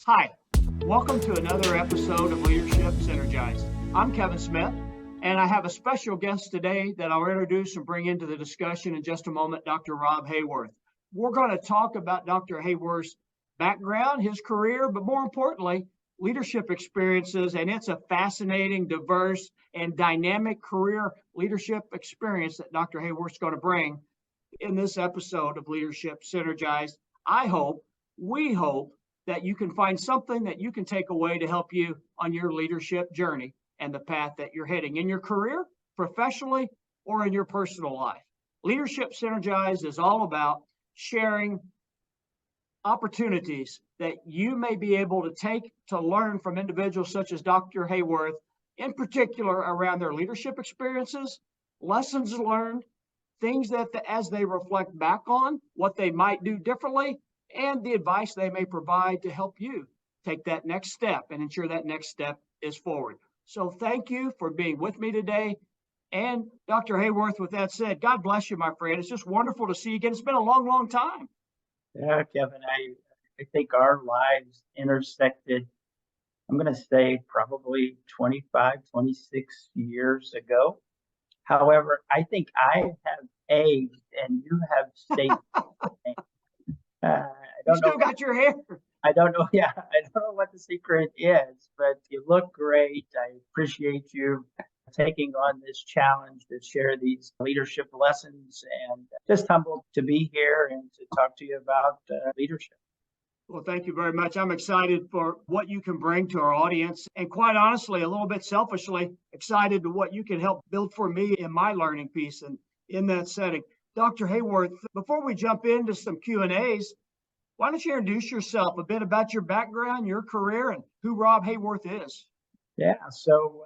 Hi, welcome to another episode of Leadership Synergized. I'm Kevin Smith, and I have a special guest today that I'll introduce and bring into the discussion in just a moment, Dr. Rob Haworth. We're going to talk about Dr. Haworth's background, his career, but more importantly, leadership experiences, and it's a fascinating, diverse, and dynamic career leadership experience that Dr. Haworth's going to bring in this episode of Leadership Synergized. We hope that you can find something that you can take away to help you on your leadership journey and the path that you're heading in your career, professionally, or in your personal life. Leadership Synergized is all about sharing opportunities that you may be able to take to learn from individuals such as Dr. Haworth, in particular around their leadership experiences, lessons learned, things that as they reflect back on what they might do differently, and the advice they may provide to help you take that next step and ensure that next step is forward. So thank you for being with me today. And Dr. Haworth, with that said, God bless you, my friend. It's just wonderful to see you again. It's been a long, long time. Yeah, Kevin, I think our lives intersected, I'm going to say probably 25, 26 years ago. However, I think I have aged and you have stayed. I You don't still know. got your hair. I don't know. Yeah, I don't know what the secret is, but you look great. I appreciate you taking on this challenge to share these leadership lessons, and just humbled to be here and to talk to you about leadership. Well, thank you very much. I'm excited for what you can bring to our audience. And quite honestly, a little bit selfishly, excited to what you can help build for me in my learning piece and in that setting. Dr. Haworth, before we jump into some Q&As, why don't you introduce yourself, a bit about your background, your career, and who Rob Haworth is? Yeah, so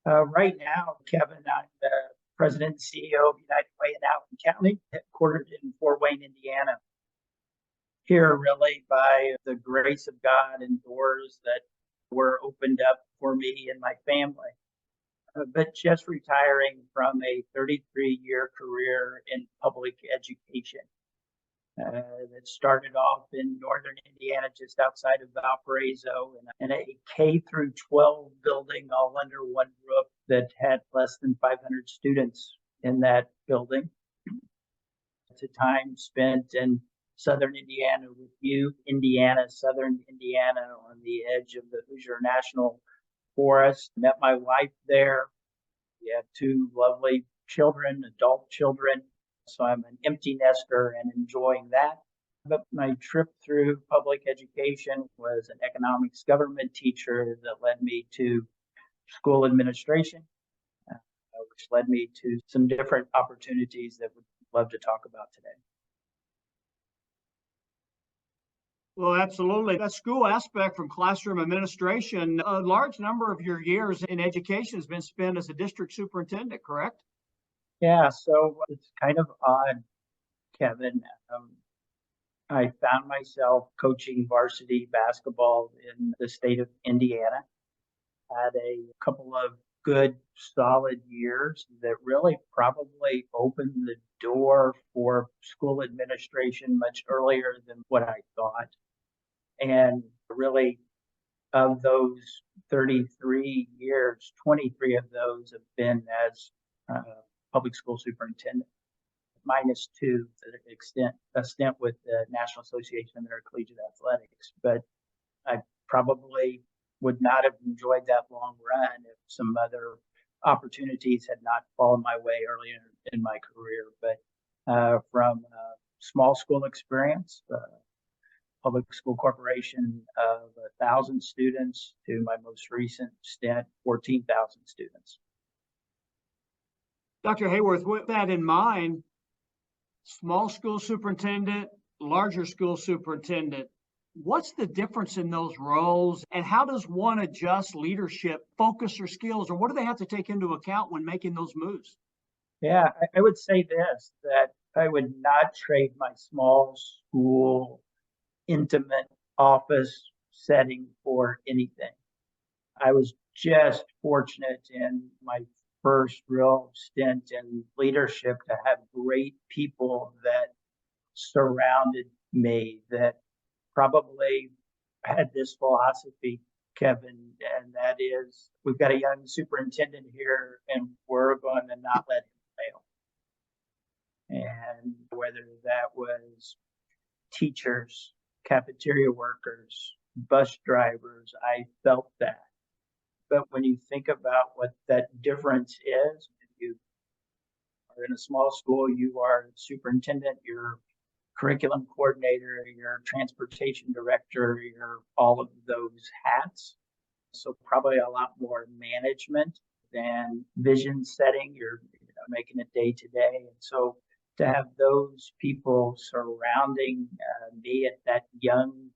right now, Kevin, I'm the president and CEO of United Way in Allen County, headquartered in Fort Wayne, Indiana. Here, really, by the grace of God and doors that were opened up for me and my family. But just retiring from a 33-year career in public education. That started off in northern Indiana, just outside of Valparaiso, in a K through 12 building all under one roof that had less than 500 students in that building. It's a time spent in southern Indiana with youth, southern Indiana, on the edge of the Hoosier National Forest. Met my wife there. We had two lovely children, adult children. So I'm an empty nester and enjoying that. But my trip through public education was an economics government teacher that led me to school administration, which led me to some different opportunities that we'd love to talk about today. Well, absolutely. That school aspect from classroom administration, a large number of your years in education has been spent as a district superintendent, correct? Yeah, so it's kind of odd, Kevin. I found myself coaching varsity basketball in the state of Indiana. Had a couple of good, solid years that really probably opened the door for school administration much earlier than what I thought. And really, of those 33 years, 23 of those have been as public school superintendent, minus two to a stint with the National Association of Intercollegiate Athletics. But I probably would not have enjoyed that long run if some other opportunities had not fallen my way earlier in my career. But from small school experience, public school corporation of 1,000 students, to my most recent stint, 14,000 students. Dr. Haworth, with that in mind, small school superintendent, larger school superintendent, what's the difference in those roles, and how does one adjust leadership, focus, or skills, or what do they have to take into account when making those moves? Yeah, I would say this, that I would not trade my small school, intimate office setting for anything. I was just fortunate in my first real stint in leadership to have great people that surrounded me, that probably had this philosophy, Kevin, and that is we've got a young superintendent here and we're going to not let him fail. And whether that was teachers, cafeteria workers, bus drivers, I felt that. But when you think about what that difference is, if you are in a small school, you are superintendent, you're curriculum coordinator, you're transportation director, you're all of those hats. So probably a lot more management than vision setting. You're making it day to day. And so to have those people surrounding me at that young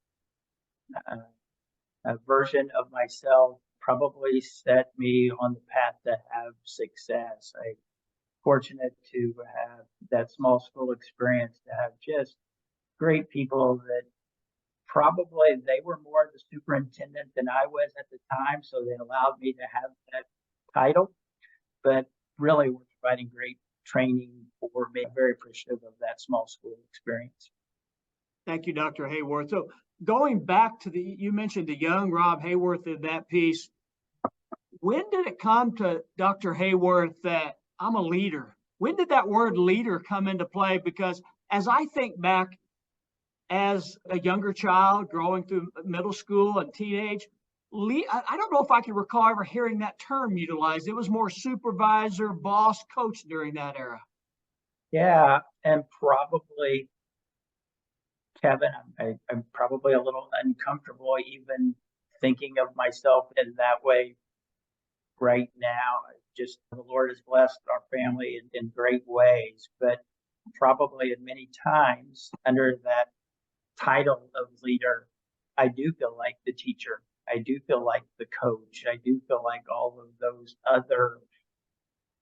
version of myself probably set me on the path to have success. I'm fortunate to have that small school experience, to have just great people that probably they were more the superintendent than I was at the time, so they allowed me to have that title, but really were providing great training for me. I'm very appreciative of that small school experience. Thank you, Dr. Haworth. So going back to you mentioned the young Rob Haworth in that piece. When did it come to Dr. Haworth that I'm a leader? When did that word leader come into play? Because as I think back as a younger child growing through middle school and teenage, I don't know if I can recall ever hearing that term utilized. It was more supervisor, boss, coach during that era. Yeah, and probably, Kevin, I'm probably a little uncomfortable even thinking of myself in that way right now. Just the Lord has blessed our family in great ways, but probably in many times under that title of leader, I do feel like the teacher. I do feel like the coach. I do feel like all of those other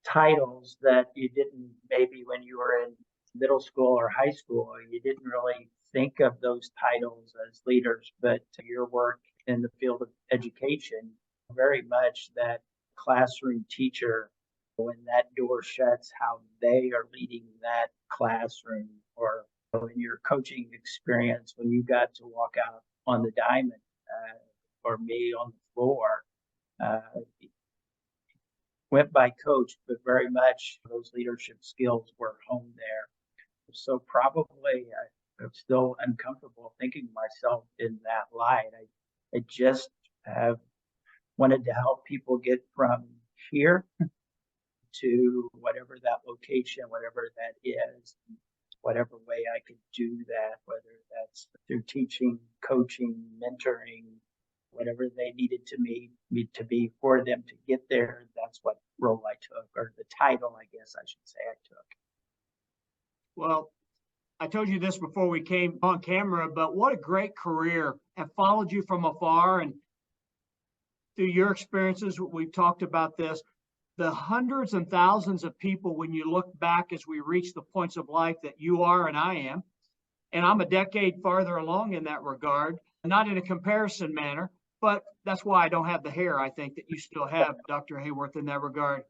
titles that you didn't, maybe when you were in middle school or high school, you didn't really think of those titles as leaders, but your work in the field of education, very much that classroom teacher, when that door shuts, how they are leading that classroom, or in your coaching experience, when you got to walk out on the diamond or me on the floor, went by coach, but very much those leadership skills were honed there. So probably I'm still uncomfortable thinking myself in that light. I just have wanted to help people get from here to whatever that location, whatever that is, whatever way I could do that, whether that's through teaching, coaching, mentoring, whatever they needed to me to be for them to get there. That's what role I took, or the title, I guess I should say, I took. Well, I told you this before we came on camera, but what a great career. I've followed you from afar, and through your experiences, we've talked about this, the hundreds and thousands of people, when you look back as we reach the points of life that you are and I am, and I'm a decade farther along in that regard, not in a comparison manner, but that's why I don't have the hair, I think, that you still have, Dr. Haworth, in that regard.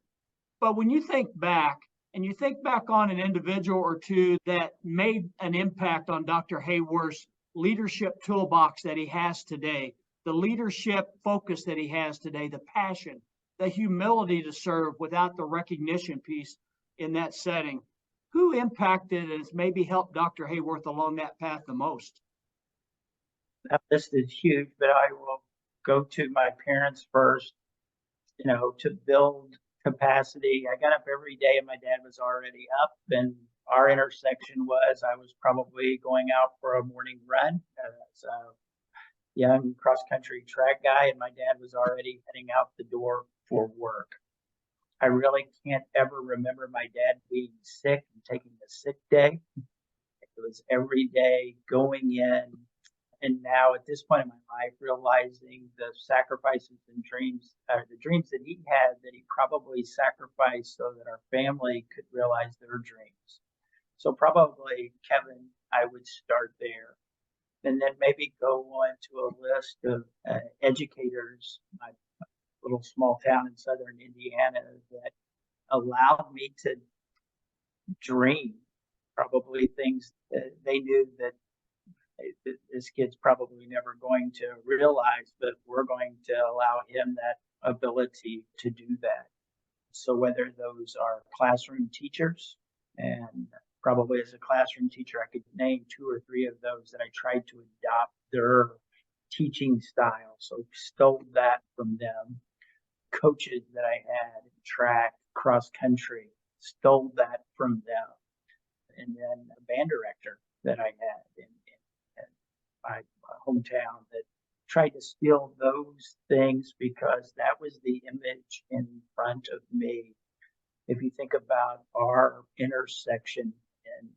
But when you think back, and you think back on an individual or two that made an impact on Dr. Haworth's leadership toolbox that he has today, the leadership focus that he has today, the passion, the humility to serve without the recognition piece in that setting, who impacted and has maybe helped Dr. Haworth along that path the most? That list is huge, but I will go to my parents first, to build capacity. I got up every day and my dad was already up, and our intersection was I was probably going out for a morning run as a young cross country track guy, and my dad was already heading out the door for work. I really can't ever remember my dad being sick and taking a sick day. It was every day going in. And now at this point in my life, realizing the sacrifices and the dreams that he had, that he probably sacrificed so that our family could realize their dreams. So probably, Kevin, I would start there. And then maybe go on to a list of educators, my little small town in southern Indiana, that allowed me to dream, probably things that they knew that This kid's probably never going to realize, but we're going to allow him that ability to do that. So whether those are classroom teachers, and probably as a classroom teacher, I could name 2 or 3 of those that I tried to adopt their teaching style. So stole that from them. Coaches that I had in track, cross country, stole that from them. And then a band director that I had in my hometown that tried to steal those things because that was the image in front of me. If you think about our intersection in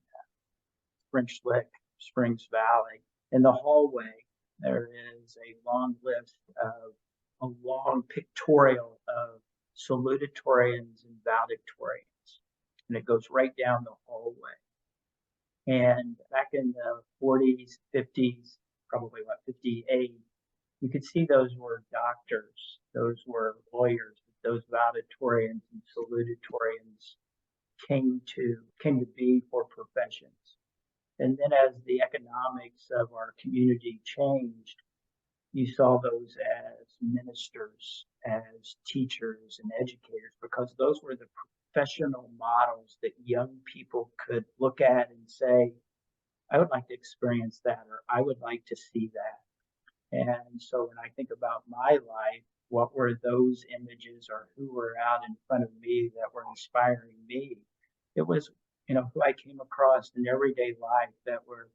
French Lick, Springs Valley, in the hallway, there is a long list of a long pictorial of salutatorians and valedictorians, and it goes right down the hallway. And back in the 40s, 50s, probably about 58, you could see those were doctors, those were lawyers, those valedictorians and salutatorians came to be for professions. And then as the economics of our community changed, you saw those as ministers, as teachers and educators, because those were the professional models that young people could look at and say, I would like to experience that, or I would like to see that. And so when I think about my life, what were those images, or who were out in front of me that were inspiring me? It was, who I came across in everyday life that were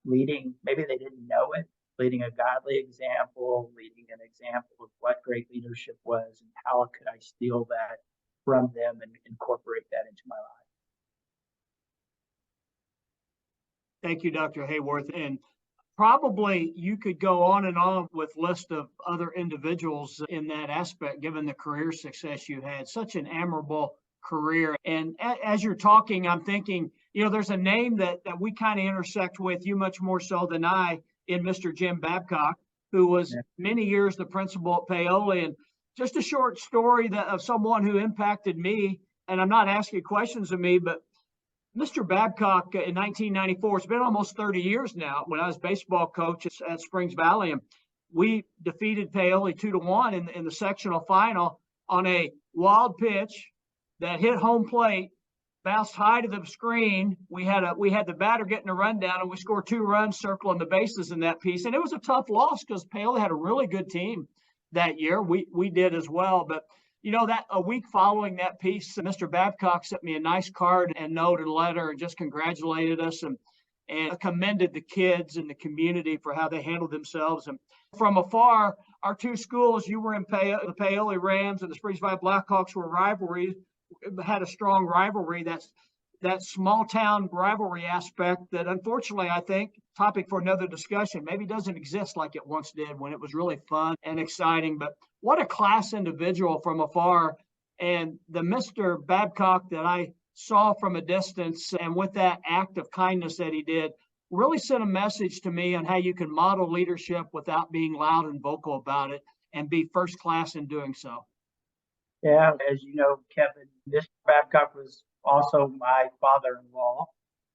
leading, maybe they didn't know it, leading a godly example, leading an example of what great leadership was, and how could I steal that from them and incorporate that into my life. Thank you, Dr. Haworth. And probably you could go on and on with list of other individuals in that aspect, given the career success you had. Such an admirable career. And as you're talking, I'm thinking, there's a name that we kind of intersect with, you much more so than I, in Mr. Jim Babcock, who was many years the principal at Paoli. And just a short story of someone who impacted me, and I'm not asking questions of me, but Mr. Babcock in 1994, it's been almost 30 years now, when I was baseball coach at Springs Valley, and we defeated Paoli 2-1 in the sectional final on a wild pitch that hit home plate, bounced high to the screen. We had the batter getting a rundown, and we scored 2 runs circling the bases in that piece. And it was a tough loss because Paoli had a really good team that year. We did as well, but that a week following that piece, Mr. Babcock sent me a nice card and note and letter and just congratulated us and commended the kids and the community for how they handled themselves. And from afar, our 2 schools, you were in the Paoli Rams and the Springs Valley Blackhawks, were rivalries, had a strong rivalry. That small town rivalry aspect that, unfortunately, I think, topic for another discussion, maybe doesn't exist like it once did, when it was really fun and exciting. But what a class individual from afar. And the Mr. Babcock that I saw from a distance, and with that act of kindness that he did, really sent a message to me on how you can model leadership without being loud and vocal about it, and be first class in doing so. Yeah, as you know, Kevin, Mr. Babcock was also my father-in-law.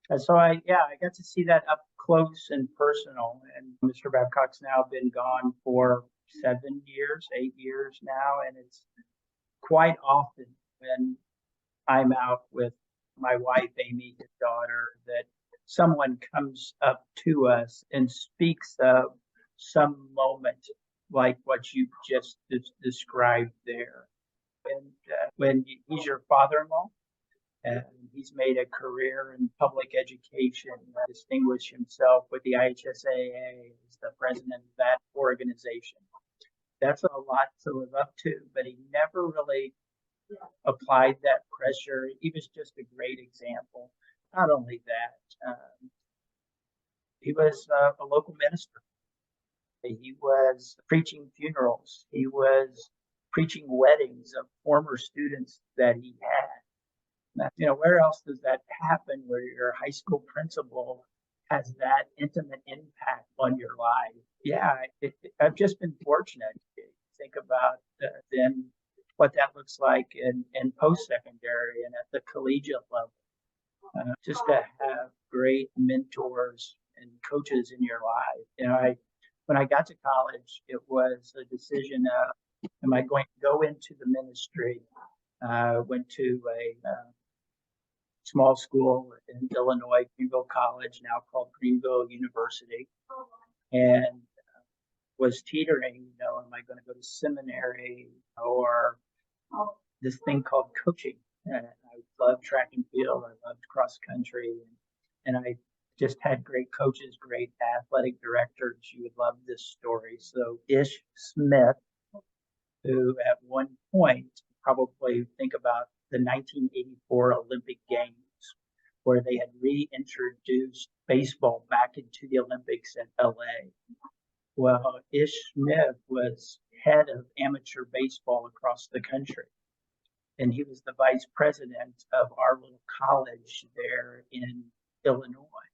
And so I got to see that up close and personal. And Mr. Babcock's now been gone for 7 years, 8 years now. And it's quite often when I'm out with my wife, Amy, his daughter, that someone comes up to us and speaks of some moment like what you just described there. And when he's your father-in-law, and he's made a career in public education, distinguished himself with the IHSAA as the president of that organization. That's a lot to live up to, but he never really applied that pressure. He was just a great example. Not only that, he was a local minister. He was preaching funerals. He was preaching weddings of former students that he had. Where else does that happen, where your high school principal has that intimate impact on your life? Yeah, I've just been fortunate to think about then what that looks like in post-secondary and at the collegiate level. Just to have great mentors and coaches in your life. When I got to college, it was a decision of, am I going to go into the ministry? Went to a small school in Illinois, Greenville College, now called Greenville University, and was teetering, am I going to go to seminary or this thing called coaching? And I loved track and field. I loved cross country. And I just had great coaches, great athletic directors. You would love this story. So Ish Smith, who at one point, probably think about the 1984 Olympic Games, where they had reintroduced baseball back into the Olympics in LA. Well, Ish Smith was head of amateur baseball across the country. And he was the vice president of our little college there in Illinois.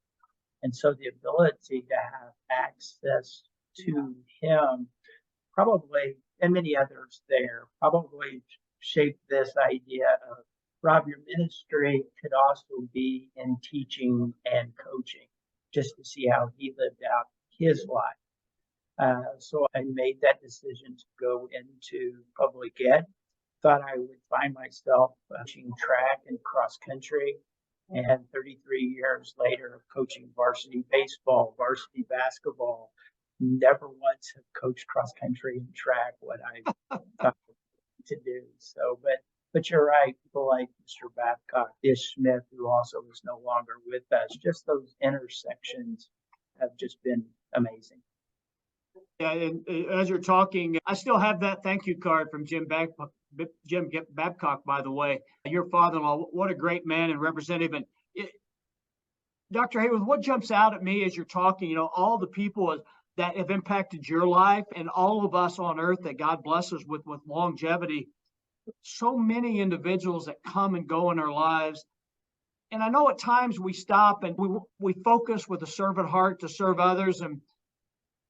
And so the ability to have access to him probably, and many others there, probably shaped this idea of, Rob, your ministry could also be in teaching and coaching, just to see how he lived out his life. So I made that decision to go into public ed. Thought I would find myself coaching track and cross country. And 33 years later of coaching varsity baseball, varsity basketball, never once have coached cross country and track what I thought to do. So, but you're right. People like Mr. Babcock, Ish Smith, who also is no longer with us, just those intersections have just been amazing. Yeah, and as you're talking, I still have that thank you card from Jim Babcock, by the way. Your father-in-law, what a great man and representative. And Dr. Haworth, what jumps out at me as you're talking, all the people that have impacted your life and all of us on earth that God blesses with longevity, so many individuals that come and go in our lives. And I know at times we stop and we focus with a servant heart to serve others. And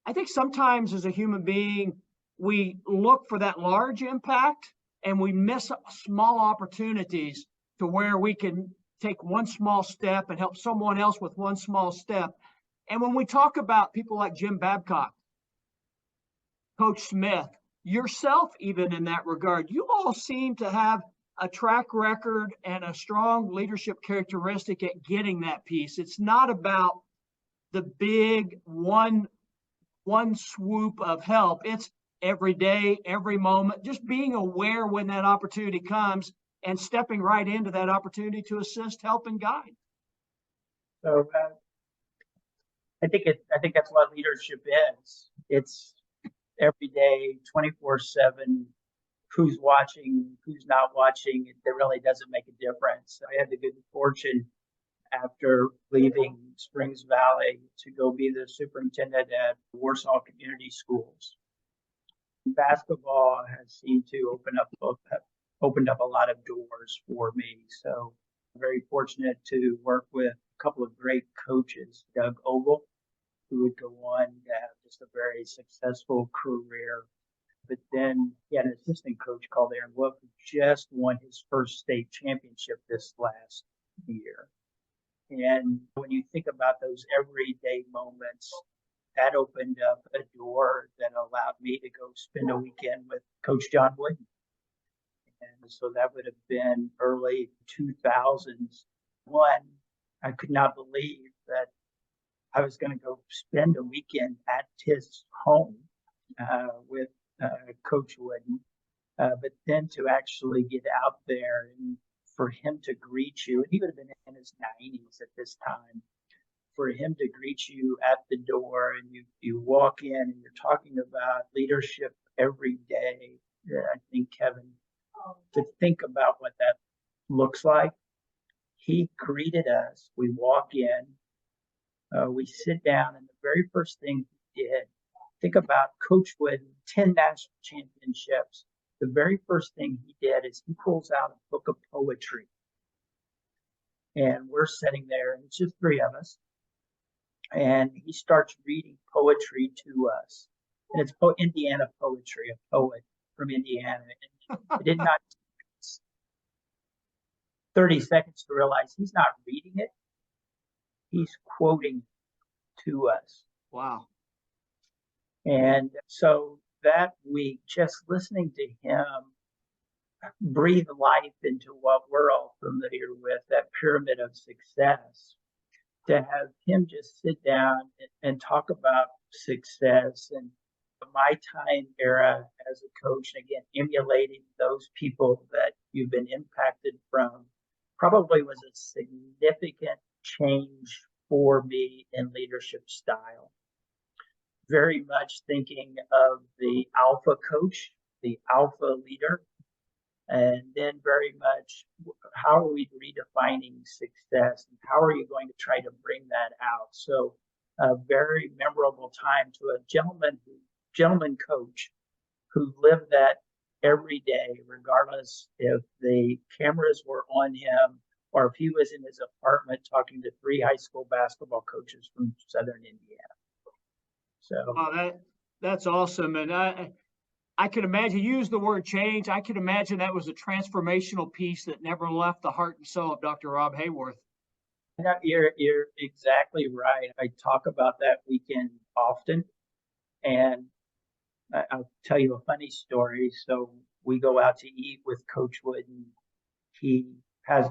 I think sometimes as a human being, we look for that large impact and we miss small opportunities to where we can take one small step and help someone else with one small step. And when we talk about people like Jim Babcock, Coach Smith, yourself, even in that regard, you all seem to have a track record and a strong leadership characteristic at getting that piece. It's not about the big one swoop of help. It's every day, every moment, just being aware when that opportunity comes and stepping right into that opportunity to assist, help, and guide. So I think that's what leadership is. It's every day, 24/7. Who's watching, who's not watching, it really doesn't make a difference. I had the good fortune after leaving Springs Valley to go be the superintendent at Warsaw Community Schools. Basketball has seemed to opened up a lot of doors for me. So I'm very fortunate to work with a couple of great coaches, Doug Ogle, who would go on to have just a very successful career. But then he had an assistant coach called Aaron Wolf, who just won his first state championship this last year. And when you think about those everyday moments, that opened up a door that allowed me to go spend a weekend with Coach John Wood. And so that would have been early 2001. I could not believe that I was going to go spend a weekend at his home with Coach Wooden. But then to actually get out there and for him to greet you, and he would have been in his 90s at this time, for him to greet you at the door and you walk in and you're talking about leadership every day. I think, Kevin, to think about what that looks like, he greeted us. We walk in, we sit down, and the very first thing he did, think about Coach Wood, 10 national championships. The very first thing he did is he pulls out a book of poetry. And we're sitting there, and it's just three of us. And he starts reading poetry to us. And it's Indiana poetry, a poet from Indiana. And it did not take 30 seconds to realize he's not reading it. He's quoting to us. Wow. And so that week, just listening to him breathe life into what we're all familiar with, that pyramid of success, to have him just sit down and talk about success and my time era as a coach, and again, emulating those people that you've been impacted from, probably was a significant change for me in leadership style. Very much thinking of the alpha coach, the alpha leader, and then very much how are we redefining success and how are you going to try to bring that out? So a very memorable time to a gentleman coach who lived that every day, regardless if the cameras were on him or if he was in his apartment talking to 3 high school basketball coaches from Southern Indiana. So that's awesome. And I could imagine, you used the word change. I could imagine that was a transformational piece that never left the heart and soul of Dr. Rob Haworth. You're exactly right. I talk about that weekend often, and I'll tell you a funny story. So we go out to eat with Coach Wood, and he had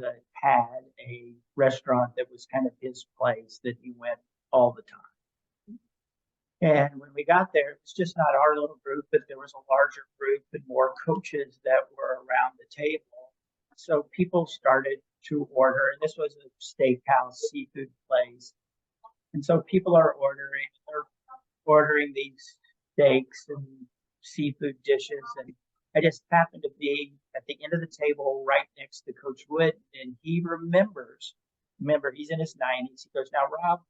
a restaurant that was kind of his place that he went all the time. And when we got there, it's just not our little group, but there was a larger group and more coaches that were around the table. So people started to order, and this was a steakhouse, seafood place. And so people are ordering these steaks and seafood dishes. And I just happened to be at the end of the table right next to Coach Wood, and he remember, he's in his 90s. He goes, "Now, Rob,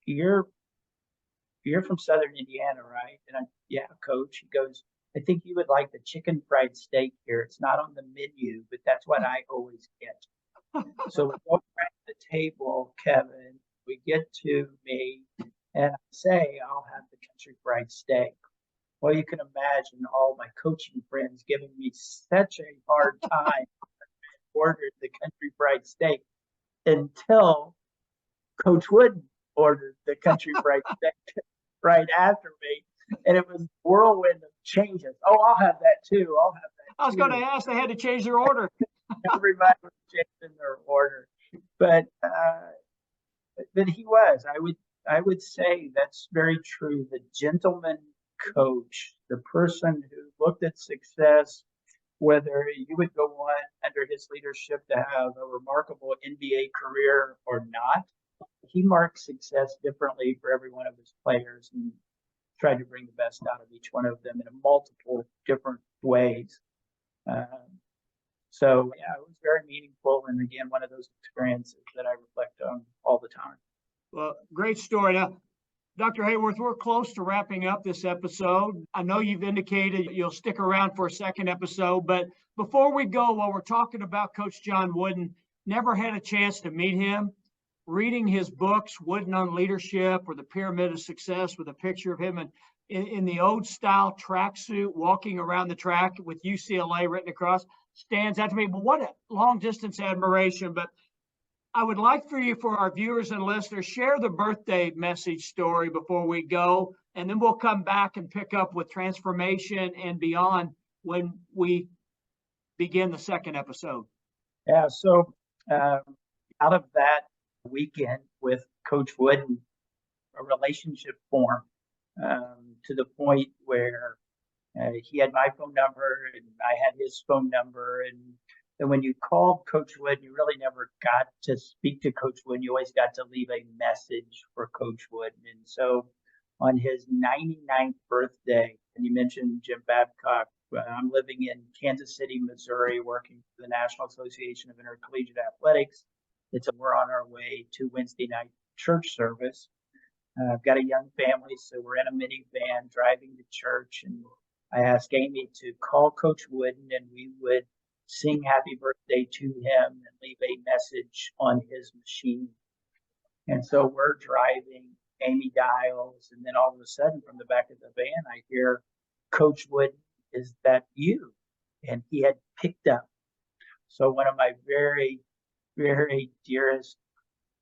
you're from Southern Indiana, right?" And "Yeah, Coach." He goes, "I think you would like the chicken fried steak here. It's not on the menu, but that's what I always get." So we go back to the table, Kevin, we get to me, and I say, "I'll have the country fried steak." Well, you can imagine all my coaching friends giving me such a hard time ordered the country fried steak until Coach Wood ordered the country fried steak right after me. And it was a whirlwind of changes. "Oh, I'll have that too. I'll have that too." I was going to ask, they had to change their order. Everybody was changing their order. But he was. I would say that's very true. The gentleman coach, the person who looked at success, whether you would go on under his leadership to have a remarkable NBA career or not, he marked success differently for every one of his players and tried to bring the best out of each one of them in a multiple different ways. So yeah, it was very meaningful, and again, one of those experiences that I reflect on all the time. Well, great story. Now, Dr. Haworth, we're close to wrapping up this episode. I know you've indicated you'll stick around for a second episode, but before we go, while we're talking about Coach John Wooden, never had a chance to meet him. Reading his books, Wooden on Leadership or The Pyramid of Success, with a picture of him in the old style tracksuit walking around the track with UCLA written across, stands out to me. But what a long distance admiration. But I would like for you, for our viewers and listeners, share the birthday message story before we go, and then we'll come back and pick up with transformation and beyond when we begin the second episode. Yeah, so out of that weekend with Coach Wooden, a relationship formed to the point where he had my phone number and I had his phone number. And when you called Coach Wooden, you really never got to speak to Coach Wooden. You always got to leave a message for Coach Wooden. And so on his 99th birthday, and you mentioned Jim Babcock, I'm living in Kansas City, Missouri, working for the National Association of Intercollegiate Athletics. We're on our way to Wednesday night church service. I've got a young family, so we're in a minivan driving to church, and I asked Amy to call Coach Wooden, and we would sing happy birthday to him and leave a message on his machine. And so we're driving, Amy dials, and then all of a sudden from the back of the van, I hear, "Coach Wooden, is that you?" And he had picked up. So one of my very, very dearest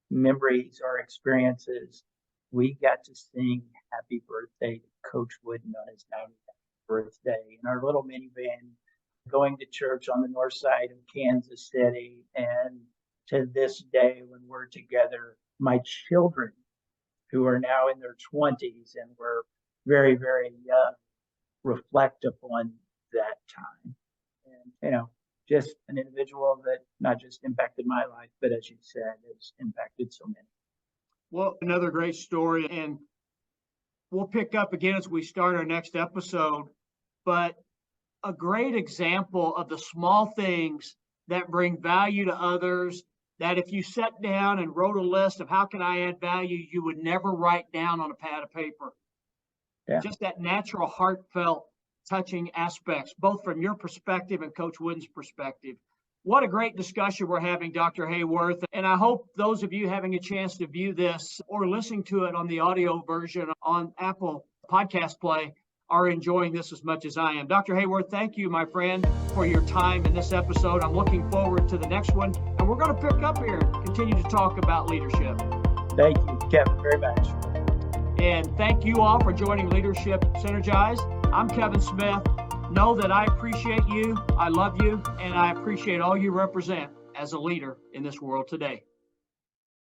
memories or experiences. We got to sing happy birthday to Coach Wooden on his 90th birthday in our little minivan going to church on the north side of Kansas City. And to this day, when we're together, my children, who are now in their 20s and were very, very young, reflect upon that time. And, just an individual that not just impacted my life, but as you said, has impacted so many. Well, another great story, and we'll pick up again as we start our next episode, but a great example of the small things that bring value to others, that if you sat down and wrote a list of how can I add value, you would never write down on a pad of paper. Yeah. Just that natural, heartfelt, touching aspects, both from your perspective and Coach Wooden's perspective. What a great discussion we're having, Dr. Haworth. And I hope those of you having a chance to view this or listening to it on the audio version on Apple Podcast Play are enjoying this as much as I am. Dr. Haworth, thank you, my friend, for your time in this episode. I'm looking forward to the next one. And we're going to pick up here and continue to talk about leadership. Thank you, Kevin, very much. And thank you all for joining Leadership Synergized. I'm Kevin Smith. Know that I appreciate you, I love you, and I appreciate all you represent as a leader in this world today.